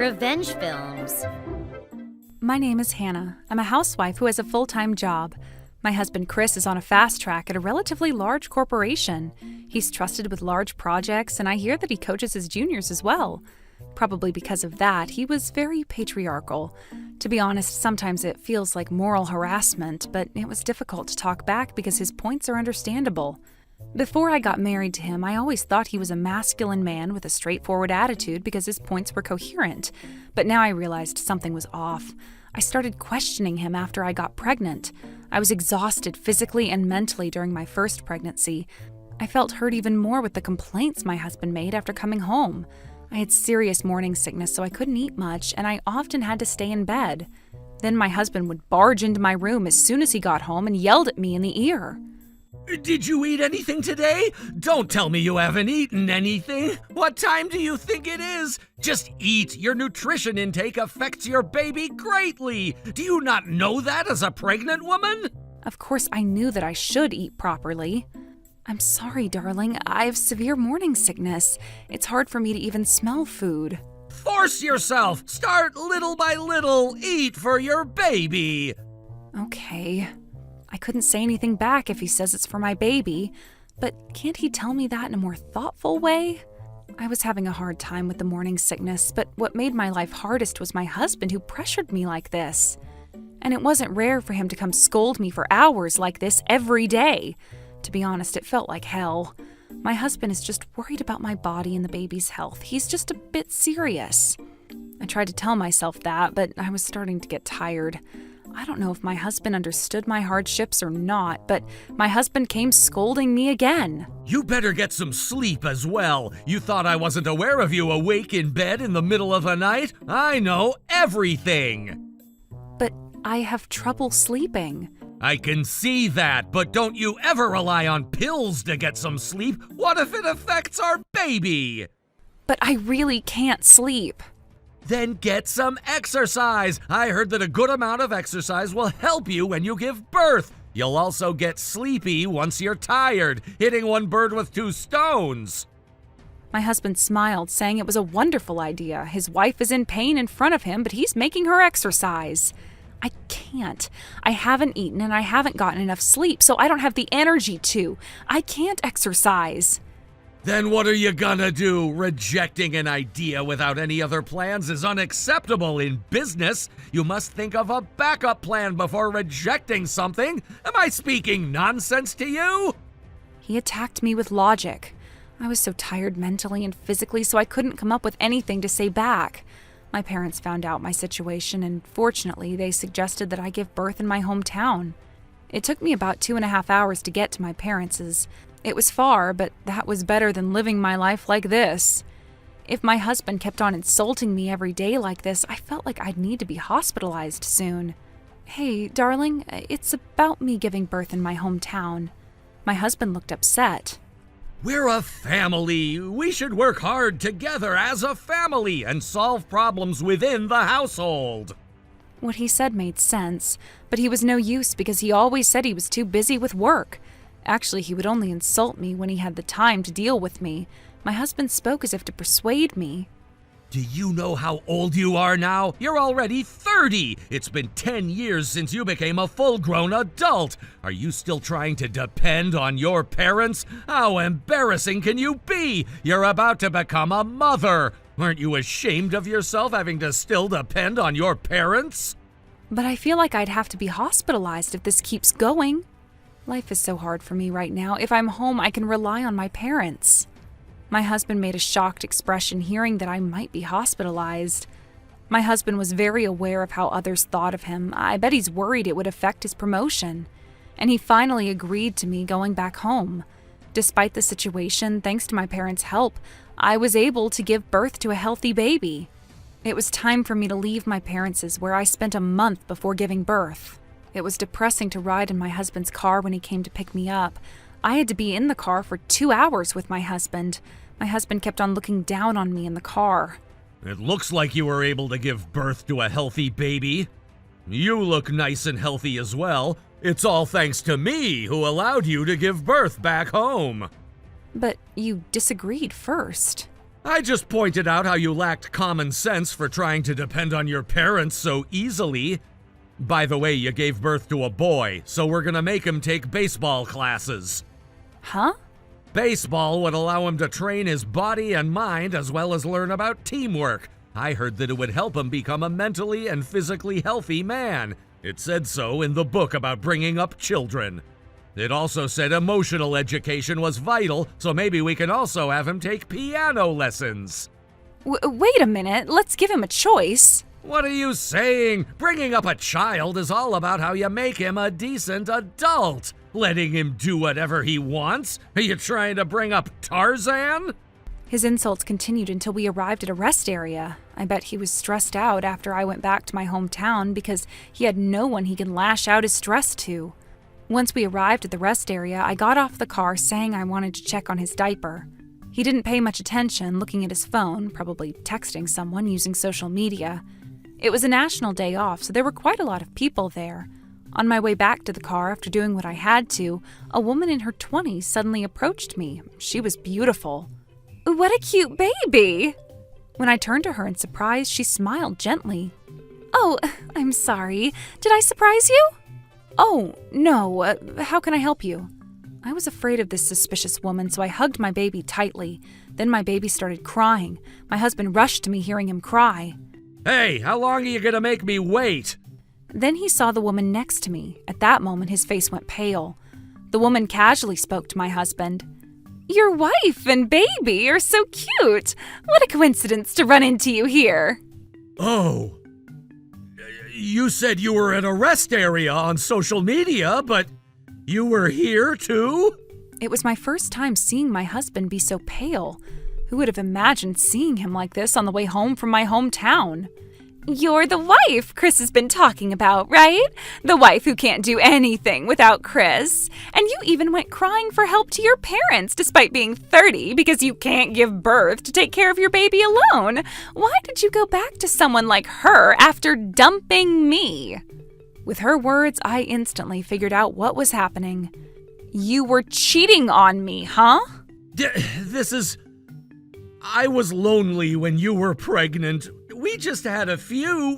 Revenge films. My name is Hannah. I'm a housewife who has a full-time job. My husband Chris is on a fast track at a relatively large corporation. He's trusted with large projects, and I hear that he coaches his juniors as well. Probably because of that, he was very patriarchal. To be honest, sometimes it feels like moral harassment, but it was difficult to talk back because his points are understandable. Before I got married to him, I always thought he was a masculine man with a straightforward attitude because his points were coherent. But now I realized something was off. I started questioning him after I got pregnant. I was exhausted physically and mentally during my first pregnancy. I felt hurt even more with the complaints my husband made after coming home. I had serious morning sickness, so I couldn't eat much, and I often had to stay in bed. Then my husband would barge into my room as soon as he got home and yelled at me in the ear. Did you eat anything today? Don't tell me you haven't eaten anything. What time do you think it is? Just eat. Your nutrition intake affects your baby greatly. Do you not know that as a pregnant woman? Of course, I knew that I should eat properly. I'm sorry, darling. I have severe morning sickness. It's hard for me to even smell food. Force yourself. Start little by little. Eat for your baby. Okay. I couldn't say anything back if he says it's for my baby, but can't he tell me that in a more thoughtful way? I was having a hard time with the morning sickness, but what made my life hardest was my husband who pressured me like this. And it wasn't rare for him to come scold me for hours like this every day. To be honest, it felt like hell. My husband is just worried about my body and the baby's health. He's just a bit serious. I tried to tell myself that, but I was starting to get tired. I don't know if my husband understood my hardships or not, but my husband came scolding me again. You better get some sleep as well. You thought I wasn't aware of you awake in bed in the middle of the night? I know everything. But I have trouble sleeping. I can see that, but don't you ever rely on pills to get some sleep. What if it affects our baby? But I really can't sleep. Then get some exercise. I heard that a good amount of exercise will help you when you give birth. You'll also get sleepy once you're tired, hitting one bird with two stones. My husband smiled, saying it was a wonderful idea. His wife is in pain in front of him, but he's making her exercise. I can't. I haven't eaten and I haven't gotten enough sleep, so I don't have the energy to. I can't exercise. Then what are you gonna do? Rejecting an idea without any other plans is unacceptable in business. You must think of a backup plan before rejecting something. Am I speaking nonsense to you? He attacked me with logic. I was so tired mentally and physically, so I couldn't come up with anything to say back. My parents found out my situation, and fortunately, they suggested that I give birth in my hometown. It took me about 2.5 hours to get to my parents'. It was far, but that was better than living my life like this. If my husband kept on insulting me every day like this, I felt like I'd need to be hospitalized soon. Hey, darling, it's about me giving birth in my hometown. My husband looked upset. We're a family. We should work hard together as a family and solve problems within the household. What he said made sense, but he was no use because he always said he was too busy with work. Actually, he would only insult me when he had the time to deal with me. My husband spoke as if to persuade me. Do you know how old you are now? You're already 30. It's been 10 years since you became a full-grown adult. Are you still trying to depend on your parents? How embarrassing can you be? You're about to become a mother. Aren't you ashamed of yourself having to still depend on your parents? But I feel like I'd have to be hospitalized if this keeps going. Life is so hard for me right now. If I'm home, I can rely on my parents. My husband made a shocked expression hearing that I might be hospitalized. My husband was very aware of how others thought of him. I bet he's worried it would affect his promotion. And he finally agreed to me going back home. Despite the situation, thanks to my parents' help, I was able to give birth to a healthy baby. It was time for me to leave my parents', where I spent a month before giving birth. It was depressing to ride in my husband's car when he came to pick me up. I had to be in the car for 2 hours with my husband. My husband kept on looking down on me in the car. It looks like you were able to give birth to a healthy baby. You look nice and healthy as well. It's all thanks to me who allowed you to give birth back home. But you disagreed first. I just pointed out how you lacked common sense for trying to depend on your parents so easily. By the way, you gave birth to a boy, so we're gonna make him take baseball classes. Huh? Baseball would allow him to train his body and mind as well as learn about teamwork. I heard that it would help him become a mentally and physically healthy man. It said so in the book about bringing up children. It also said emotional education was vital, so maybe we can also have him take piano lessons. Wait a minute, let's give him a choice. What are you saying? Bringing up a child is all about how you make him a decent adult. Letting him do whatever he wants? Are you trying to bring up Tarzan? His insults continued until we arrived at a rest area. I bet he was stressed out after I went back to my hometown because he had no one he could lash out his stress to. Once we arrived at the rest area, I got off the car saying I wanted to check on his diaper. He didn't pay much attention, looking at his phone, probably texting someone using social media. It was a national day off, so there were quite a lot of people there. On my way back to the car after doing what I had to, a woman in her 20s suddenly approached me. She was beautiful. "What a cute baby!" When I turned to her in surprise, she smiled gently. "Oh, I'm sorry. Did I surprise you?" "Oh, no. How can I help you?" I was afraid of this suspicious woman, so I hugged my baby tightly. Then my baby started crying. My husband rushed to me hearing him cry. Hey, how long are you gonna make me wait? Then he saw the woman next to me. At that moment, his face went pale. The woman casually spoke to my husband. "Your wife and baby are so cute. What a coincidence to run into you here." Oh. You said you were at a rest area on social media, but you were here too? It was my first time seeing my husband be so pale. Who would have imagined seeing him like this on the way home from my hometown? "You're the wife Chris has been talking about, right? The wife who can't do anything without Chris. And you even went crying for help to your parents despite being 30 because you can't give birth to take care of your baby alone. Why did you go back to someone like her after dumping me?" With her words, I instantly figured out what was happening. "You were cheating on me, huh?" I was lonely when you were pregnant. We just had a few.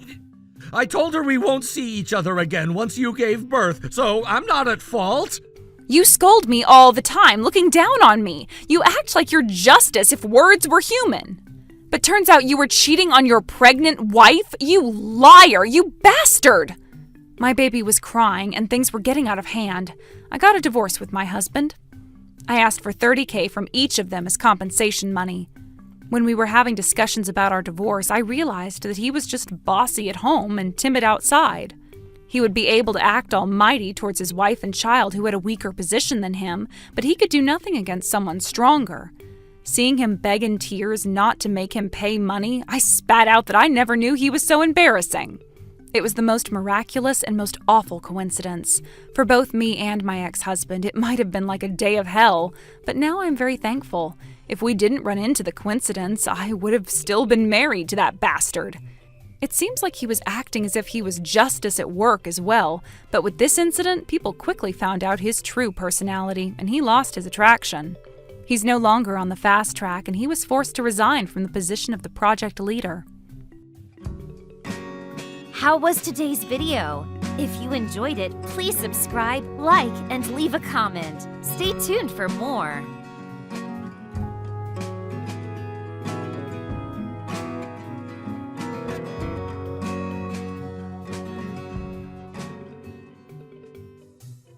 I told her we won't see each other again once you gave birth, so I'm not at fault. You scold me all the time, looking down on me. You act like you're justice if words were human. But turns out you were cheating on your pregnant wife? You liar! You bastard! My baby was crying and things were getting out of hand. I got a divorce with my husband. I asked for $30,000 from each of them as compensation money. When we were having discussions about our divorce, I realized that he was just bossy at home and timid outside. He would be able to act almighty towards his wife and child who had a weaker position than him, but he could do nothing against someone stronger. Seeing him beg in tears not to make him pay money, I spat out that I never knew he was so embarrassing. It was the most miraculous and most awful coincidence. For both me and my ex-husband, it might have been like a day of hell, but now I'm very thankful. If we didn't run into the coincidence, I would have still been married to that bastard. It seems like he was acting as if he was justice at work as well, but with this incident, people quickly found out his true personality, and he lost his attraction. He's no longer on the fast track, and he was forced to resign from the position of the project leader. How was today's video? If you enjoyed it, please subscribe, like, and leave a comment. Stay tuned for more.